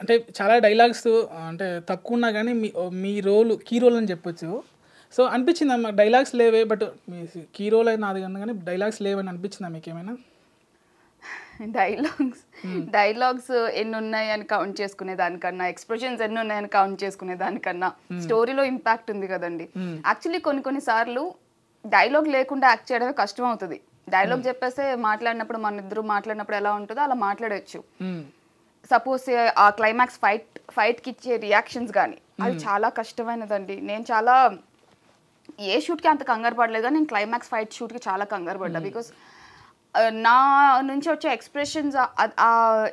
అంటే చాలా డైలాగ్స్ అంటే తక్కువ ఉన్నా కానీ మీ రోల్ కీ రోల్ అని చెప్పొచ్చు. సో అనిపించిందా మాకు డైలాగ్స్ లేవే బట్ మీ కీ రోల్ అయినా అది కానీ డైలాగ్స్ లేవని అనిపించిందా మీకు ఏమైనా? డైలాగ్స్ ఎన్ని ఉన్నాయని కౌంట్ చేసుకునే దానికన్నా, ఎక్స్ప్రెషన్స్ ఎన్ని ఉన్నాయని కౌంట్ చేసుకునే దానికన్నా స్టోరీలో ఇంపాక్ట్ ఉంది కదండి. యాక్చువల్లీ కొన్ని సార్లు డైలాగ్ లేకుండా యాక్ట్ చేయడమే కష్టం అవుతుంది. డైలాగ్ చెప్పేస్తే మాట్లాడినప్పుడు మన ఇద్దరు మాట్లాడినప్పుడు ఎలా ఉంటుందో అలా మాట్లాడచ్చు. సపోజ్ ఆ క్లైమాక్స్ ఫైట్కి ఇచ్చే రియాక్షన్స్ కానీ అది చాలా కష్టమైనదండి. నేను చాలా ఏ షూట్కి అంత కంగారు పడలేదు, కానీ నేను క్లైమాక్స్ ఫైట్ షూట్కి చాలా కంగారు పడ్డా. బికాస్ నా నుంచి వచ్చే ఎక్స్ప్రెషన్స్ ఆ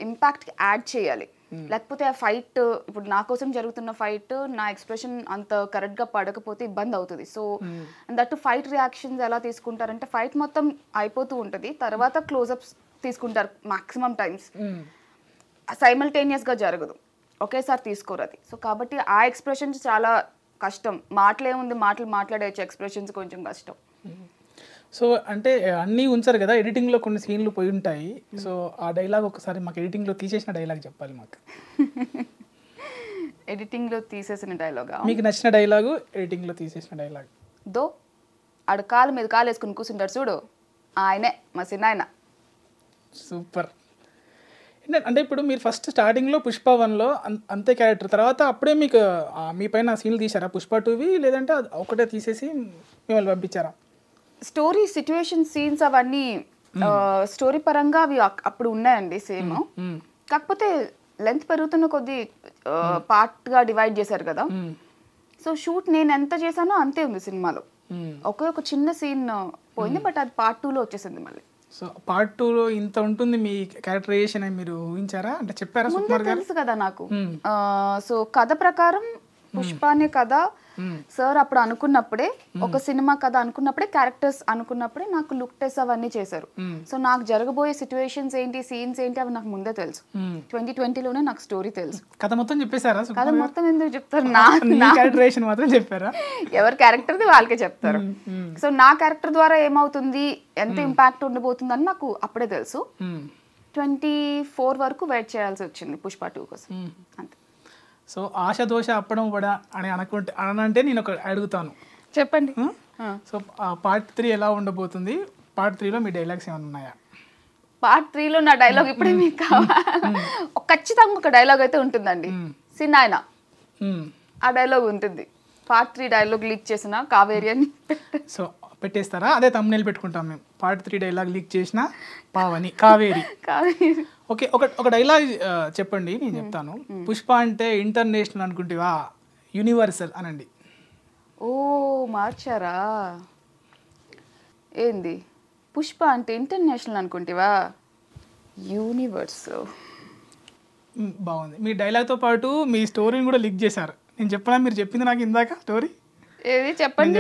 ఇంపాక్ట్కి యాడ్ చేయాలి. లేకపోతే ఆ ఫైట్ ఇప్పుడు నా కోసం జరుగుతున్న ఫైట్ నా ఎక్స్ప్రెషన్ అంత కరెక్ట్గా పడకపోతే ఇబ్బంది అవుతుంది. సో దట్ ఫైట్ రియాక్షన్స్ ఎలా తీసుకుంటారంటే ఫైట్ మొత్తం అయిపోతూ ఉంటుంది, తర్వాత క్లోజప్స్ తీసుకుంటారు మ్యాక్సిమం టైమ్స్. సైమల్టేనియస్గా జరగదు, ఒకేసారి తీసుకోరు అది. సో కాబట్టి ఆ ఎక్స్ప్రెషన్స్ చాలా కష్టం. మాటలేముంది, మాట్లాడేయచ్చు, ఎక్స్ప్రెషన్స్ కొంచెం కష్టం. సో అంటే అన్నీ ఉంచారు కదా, ఎడిటింగ్లో కొన్ని సీన్లు పోయి ఉంటాయి. సో ఆ డైలాగ్ ఒకసారి మాకు ఎడిటింగ్లో తీసేసిన డైలాగ్ చెప్పాలి మాకు. ఎడిటింగ్లో తీసేసిన డైలాగా? మీకు నచ్చిన డైలాగు ఎడిటింగ్లో తీసేసిన డైలాగ్? దో ఆడు కాలు మీద కాలు వేసుకుని కూర్చుంటాడు చూడు, ఆయనే మా చిన్న ఆయన. సూపర్. అంటే ఇప్పుడు మీరు ఫస్ట్ స్టార్టింగ్లో పుష్ప 1లో అంతే క్యారెక్టర్, తర్వాత అప్పుడే మీకు మీ పైన సీన్లు తీసారా పుష్ప 2వి, లేదంటే ఒకటే తీసేసి మిమ్మల్ని పంపించారా? స్టోరీ సిచ్యువేషన్ సీన్స్ అవన్నీ స్టోరీ పరంగా అవి అప్పుడు ఉన్నాయండి సేమ్. కాకపోతే లెంత్ పెరుగుతున్న కొద్దీ పార్ట్గా డివైడ్ చేశారు కదా. సో షూట్ నేను ఎంత చేశానో అంతే ఉంది సినిమాలో. ఒక చిన్న సీన్ పోయింది, బట్ అది పార్ట్ 2లో వచ్చేసింది మళ్ళీ. సో పార్ట్ 2లో ఇంత ఉంటుంది మీ క్యారెక్టరైజేషన్ అని మీరు ఊహించారా? అంటే చెప్పారా? ముందే తెలుసు కదా నాకు. సో కథ ప్రకారం పుష్పానే కథ సార్ అప్పుడు అనుకున్నప్పుడే, ఒక సినిమా కథ అనుకున్నప్పుడే, క్యారెక్టర్స్ అనుకున్నప్పుడే నాకు లుక్ టెస్ట్ అవన్నీ చేశారు. సో నాకు జరగబోయే సిచ్యువేషన్స్ ఏంటి, సీన్స్ ఏంటి అవి నాకు ముందే తెలుసు. 2020లోనే నాకు స్టోరీ తెలుసు. కథ మొత్తం చెప్పేశారా? కథ మొత్తం ఎందుకు చెప్తారు? నా క్యారెక్టరైజేషన్ మాత్రం చెప్పారా? ఎవరి క్యారెక్టర్ది వాళ్ళకే చెప్తారు. సో నా క్యారెక్టర్ ద్వారా ఏమవుతుంది, ఎంత ఇంపాక్ట్ ఉండబోతుంది అని నాకు అప్పుడే తెలుసు. 24 వరకు వెయిట్ చేయాల్సి వచ్చింది పుష్ప 2 కోసం, అంతే. సో ఆశ దోష అప్పడం వడ అని అనంటే నేను ఒక అడుగుతాను, చెప్పండి. సో పార్ట్ 3 ఎలా ఉండబోతుంది? పార్ట్ 3లో మీ డైలాగ్స్ ఏమైనా ఉన్నాయా? పార్ట్ 3లో నా డైలాగ్ ఇప్పుడే మీకు కావాలి. ఖచ్చితంగా ఒక డైలాగ్ అయితే ఉంటుందండి, సిన్నాయన. ఆ డైలాగ్ ఉంటుంది. పార్ట్ 3 డైలాగ్ లీక్ చేసిన కావేరి అని. సో పెట్టేస్తారా? అదే తమ్నెయిల్ పెట్టుకుంటాం మేము, పార్ట్ 3 డైలాగ్ లీక్ చేసిన పావని కావేరి. ఓకే, ఒక డైలాగ్ చెప్పండి, నేను చెప్తాను. పుష్ప అంటే ఇంటర్నేషనల్ అనుకుంటేవా యూనివర్సల్ అనండి. ఓ మార్చారా ఏంది? పుష్ప అంటే ఇంటర్నేషనల్ అనుకుంటేవా యూనివర్స్. బాగుంది. మీ డైలాగ్తో పాటు మీ స్టోరీని కూడా లీక్ చేశారు. నేను చెప్పనా? మీరు చెప్పింది నాకు ఇందాక స్టోరీ ఏది చెప్పండి.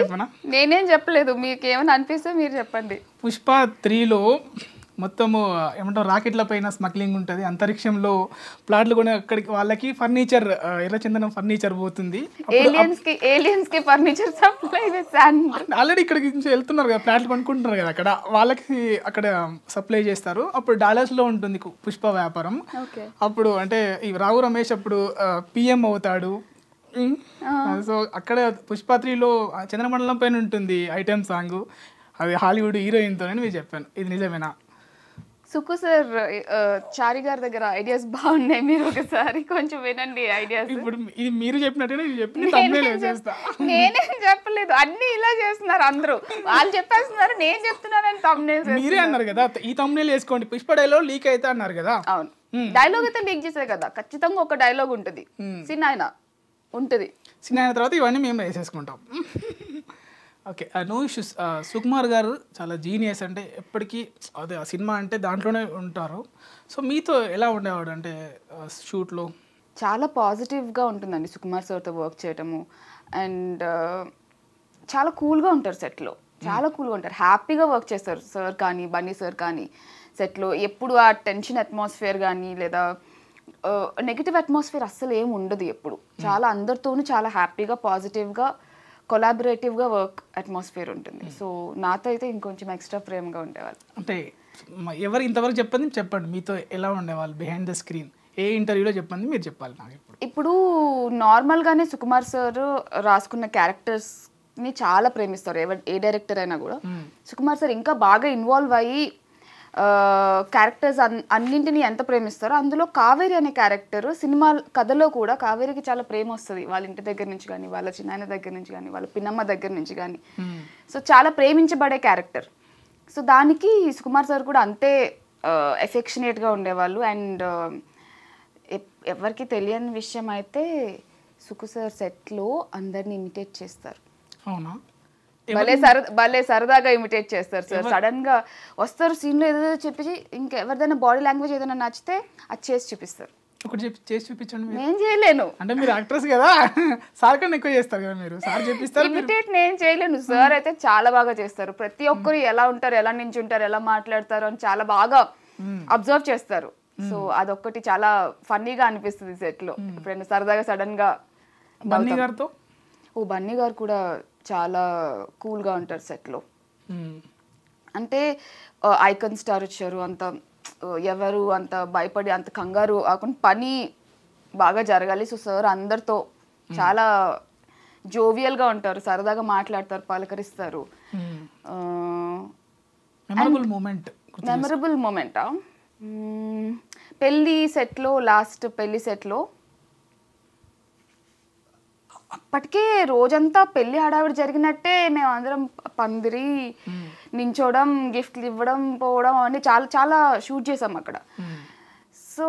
నేనేం చెప్పలేదు, మీకు ఏమైనా అనిపిస్తే మీరు చెప్పండి. పుష్ప 3లో మొత్తము ఏమంటారు, రాకెట్ల పైన స్మగ్లింగ్ ఉంటుంది, అంతరిక్షంలో ప్లాట్లు కూడా అక్కడికి వాళ్ళకి ఫర్నిచర్, ఎర్రచందనం ఫర్నిచర్ పోతుంది. ఏలియన్స్ కి ఫర్నిచర్ సప్లై ఆల్రెడీ ఇక్కడికి నుంచి వెళ్తున్నారు కదా, ప్లాట్లు కొనుక్కుంటున్నారు కదా, అక్కడ వాళ్ళకి అక్కడ సప్లై చేస్తారు. అప్పుడు డాలర్స్లో ఉంటుంది పుష్ప వ్యాపారం. అప్పుడు అంటే ఈ రావు రమేష్ అప్పుడు పిఎం అవుతాడు. సో అక్కడ పుష్ప 3లో చంద్రమండలం పైన ఉంటుంది ఐటెం సాంగ్, అది హాలీవుడ్ హీరోయిన్తో మీరు చెప్పాను. ఇది నిజమేనా? సుకు సార్, చారి గారి దగ్గర ఐడియాస్ బాగున్నాయి, మీరు ఒకసారి కొంచెం వినండి ఐడియాస్. ఇప్పుడు ఇది మీరు చెప్పినట్టే నేనేం చెప్పలేదు, అన్ని ఇలా చేస్తున్నారు అందరూ. వాళ్ళు చెప్పేస్తున్నారు, నేను చెప్తున్నానని తమ్నేల్ మీరే అన్నారు కదా, ఈ తమ్నేల్ వేసుకోండి పుష్ప డైలాగ్ లీక్ అయితే అన్నారు కదా. అవును, డైలాగ్ అయితే లీక్ చేసే కదా, ఖచ్చితంగా ఒక డైలాగ్ ఉంటుంది, సినాయన ఉంటుంది. సినాయన తర్వాత ఇవన్నీ మేము వేసేసుకుంటాం. Okay, no issues. సుకుమార్ గారు చాలా జీనియస్, అంటే ఎప్పటికీ అదే ఆ సినిమా అంటే దాంట్లోనే ఉంటారు. సో మీతో ఎలా ఉండేవాడు అంటే షూట్లో? చాలా పాజిటివ్గా ఉంటుందండి సుకుమార్ సార్తో వర్క్ చేయటము. అండ్ చాలా కూల్గా ఉంటారు సెట్లో, చాలా కూల్గా ఉంటారు, హ్యాపీగా వర్క్ చేస్తారు సార్ కానీ బన్నీ సార్ కానీ సెట్లో. ఎప్పుడు ఆ టెన్షన్ అట్మాస్ఫియర్ కానీ లేదా నెగిటివ్ అట్మాస్ఫియర్ అస్సలు ఏమి ఉండదు ఎప్పుడు. చాలా అందరితోనూ చాలా హ్యాపీగా పాజిటివ్గా కొలాబరేటివ్గా వర్క్ అట్మాస్ఫియర్ ఉంటుంది. సో నాతో అయితే ఇంకొంచెం ఎక్స్ట్రా ప్రేమగా ఉండేవాళ్ళు. అంటే ఎవరు ఇంతవరకు చెప్పండి మీతో ఎలా ఉండేవాళ్ళు బిహైండ్ ద స్క్రీన్? ఏ ఇంటర్వ్యూలో చెప్పండి మీరు చెప్పాలి నాకు ఇప్పుడు నార్మల్గానే సుకుమార్ సార్ రాసుకున్న క్యారెక్టర్స్ని చాలా ప్రేమిస్తారు ఏ డైరెక్టర్ అయినా కూడా. సుకుమార్ సార్ ఇంకా బాగా ఇన్వాల్వ్ అయ్యి క్యారెక్టర్స్ అన్నింటినీ ఎంత ప్రేమిస్తారో అందులో కావేరి అనే క్యారెక్టర్ సినిమా కథలో కూడా కావేరికి చాలా ప్రేమ వస్తుంది వాళ్ళ ఇంటి దగ్గర నుంచి కానీ వాళ్ళ చిన్నాయన దగ్గర నుంచి కానీ వాళ్ళ పిన్నమ్మ దగ్గర నుంచి కానీ. సో చాలా ప్రేమించబడే క్యారెక్టర్. సో దానికి సుకుమార్ సార్ కూడా అంతే ఎఫెక్షనేట్గా ఉండేవాళ్ళు. అండ్ ఎవరికి తెలియని విషయం అయితే సుకు సార్ సెట్లో అందరిని ఇమిటేట్ చేస్తారు. అవునా? భలే సరదాగా ఇమిటేట్ చేస్తారు సార్. సడన్ గా వస్తారు సీన్లో ఏదో చెప్పి ఇంకెవరిదైనా బాడీ లాంగ్వేజ్ ఏదైనా నచ్చితే అది చేసి చూపిస్తారు. ఒకటి చేసి చూపించండి. నేను చేయలేను అంటే మీరు యాక్ట్రెస్ కదా, సార్ కన్నా ఎక్కువ చేస్తారు కదా మీరు. సార్ చెప్పిస్తారు. ఇమిటేట్ నేను చేయలేను. సార్ అయితే చాలా బాగా చేస్తారు. ప్రతి ఒక్కరు ఎలా ఉంటారు, ఎలా నించుంటారు, ఎలా మాట్లాడతారు అని చాలా బాగా అబ్జర్వ్ చేస్తారు. సో అదొక్కటి చాలా ఫన్నీగా అనిపిస్తుంది సెట్ లో. ఎప్పుడైనా సరదాగా సడన్ గా బన్నీ గారితో బన్నీ గారు కూడా చాలా కూల్గా ఉంటారు సెట్లో. అంటే ఐకాన్ స్టార్ వచ్చారు, అంత ఎవరు అంత భయపడి అంత కంగారు కాకుండా పని బాగా జరగాలి. సో సార్ అందరితో చాలా జోవియల్గా ఉంటారు, సరదాగా మాట్లాడతారు, పలకరిస్తారు. మెమరబుల్ మూమెంటా? పెళ్ళి సెట్లో, లాస్ట్ పెళ్ళి సెట్లో అప్పటికే రోజంతా పెళ్లి హడావిడి జరిగినట్టే మేము అందరం పందిరి నించోవడం, గిఫ్ట్లు ఇవ్వడం, పోవడం అన్నీ చాలా చాలా షూట్ చేసాం అక్కడ. సో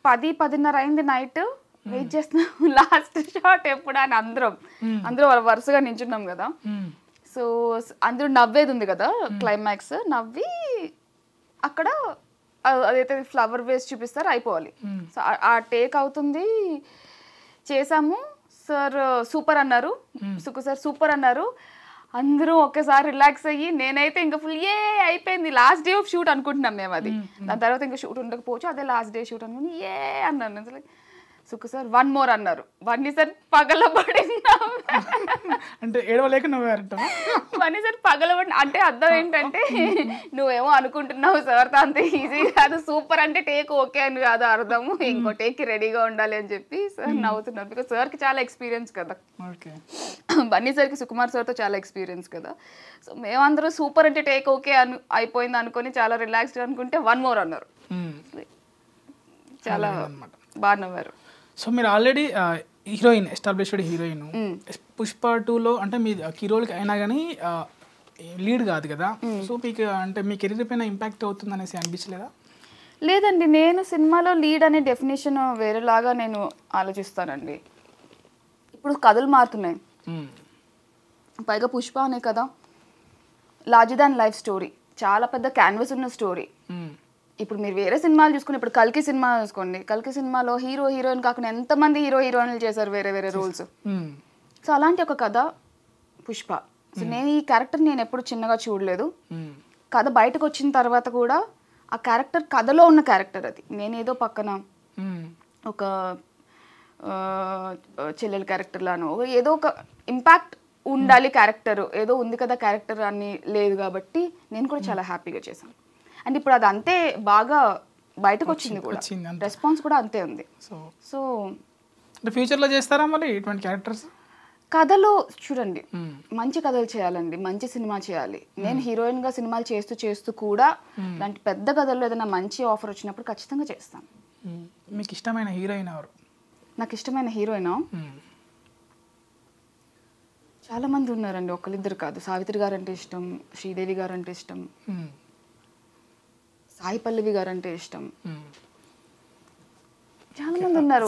10-10:30 అయింది నైట్. వెయిట్ చేస్తున్నాం లాస్ట్ షాట్ ఎప్పుడు అని అందరూ వరుసగా నించున్నాం కదా. సో అందరూ నవ్వేది ఉంది కదా, క్లైమాక్స్ నవ్వి అక్కడ అదైతే ఫ్లవర్ వేస్ట్ చూపిస్తారు, అయిపోవాలి. సో ఆ టేక్ అవుతుంది, చేసాము. సార్ సూపర్ అన్నారు, సుకు సార్ సూపర్ అన్నారు. అందరూ ఒకేసారి రిలాక్స్ అయ్యి నేనైతే ఇంకా ఫుల్ అయిపోయింది. లాస్ట్ డే ఆఫ్ షూట్ అనుకుంటున్నాం మేము అది. దాని తర్వాత ఇంకా షూట్ ఉండకపోవచ్చు, అదే లాస్ట్ డే షూట్ అనుకుని అన్నాను. సుకు సార్ 1 more అన్నారు. 1 సార్ పగలబడినా అంటే ఏడవలేక నవ్వారంట. 1 సార్ పగలబడి అంటే అర్థం ఏంటంటే నువ్వేమో అనుకుంటున్నావు సార్ అంత ఈజీ కాదు, సూపర్ అంటే టేక్ ఓకే అని కాదు అర్థము, ఇంకో టేక్కి రెడీగా ఉండాలి అని చెప్పి సార్ నవ్వుతున్నారు. బికాస్ సార్కి చాలా ఎక్స్పీరియన్స్ కదా, బన్నీ సార్కి సుకుమార్ సార్తో చాలా ఎక్స్పీరియన్స్ కదా. సో మేమందరూ సూపర్ అంటే టేక్ ఓకే అయిపోయింది అనుకొని చాలా రిలాక్స్డ్ అనుకుంటే 1 more అన్నారు. చాలా బాగా నవ్వారు. సో మీరు already heroine, established heroine. Pushpa 2లో అంటే మీ హీరోలకి అయినా కానీ లీడ్ కాదు కదా. సో మీకు అంటే మీ కెరీర్ పైన ఇంపాక్ట్ అవుతుంది అనేసి అనిపించలేదా? లేదండి, నేను సినిమాలో లీడ్ అనే డెఫినేషన్ వేరేలాగా నేను ఆలోచిస్తానండి. ఇప్పుడు కథలు మారుతున్నాయి, పైగా పుష్ప అనే కదా లార్జర్ దాన్ లైఫ్ స్టోరీ, చాలా పెద్ద క్యాన్వస్ ఉన్న స్టోరీ. ఇప్పుడు మీరు వేరే సినిమాలు చూసుకుని, ఇప్పుడు కల్కి సినిమా చూసుకోండి, కల్కి సినిమాలో హీరో హీరోయిన్ కాకుండా ఎంతమంది హీరోయిన్లు చేశారు వేరే వేరే రోల్స్. సో అలాంటి ఒక కథ పుష్ప. సో నేను ఈ క్యారెక్టర్ నేను ఎప్పుడు చిన్నగా చూడలేదు. కథ బయటకు వచ్చిన తర్వాత కూడా ఆ క్యారెక్టర్ కథలో ఉన్న క్యారెక్టర్ అది. నేనేదో పక్కన ఒక చెల్లెల క్యారెక్టర్ లాను ఏదో ఒక ఇంపాక్ట్ ఉండాలి క్యారెక్టర్, ఏదో ఉంది కదా క్యారెక్టర్ అని లేదు కాబట్టి నేను కూడా చాలా హ్యాపీగా చేశాను. అండ్ ఇప్పుడు అది అంతే బాగా బయటకు వచ్చింది కూడా, రెస్పాన్స్ కూడా అంతే ఉంది. సో ఫ్యూచర్లో చేస్తారా మరి ఇటువంటి క్యారెక్టర్స్? కథలో చూడండి, మంచి కథలు చేయాలండి, మంచి సినిమా చేయాలి. నేను హీరోయిన్గా సినిమాలు చేస్తూ చేస్తూ కూడా ఇలాంటి పెద్ద కథల్లో ఏదైనా మంచి ఆఫర్ వచ్చినప్పుడు ఖచ్చితంగా చేస్తాను. మీకు ఇష్టమైన హీరోయిన్ ఎవరు? నాకు ఇష్టమైన హీరోయినా చాలా మంది ఉన్నారండి, ఒకరిద్దరు కాదు. సావిత్రి గారు అంటే ఇష్టం, శ్రీదేవి గారు అంటే ఇష్టం, సాయి పల్లవి గారు అంటే ఇష్టం, చాలా మంది ఉన్నారు.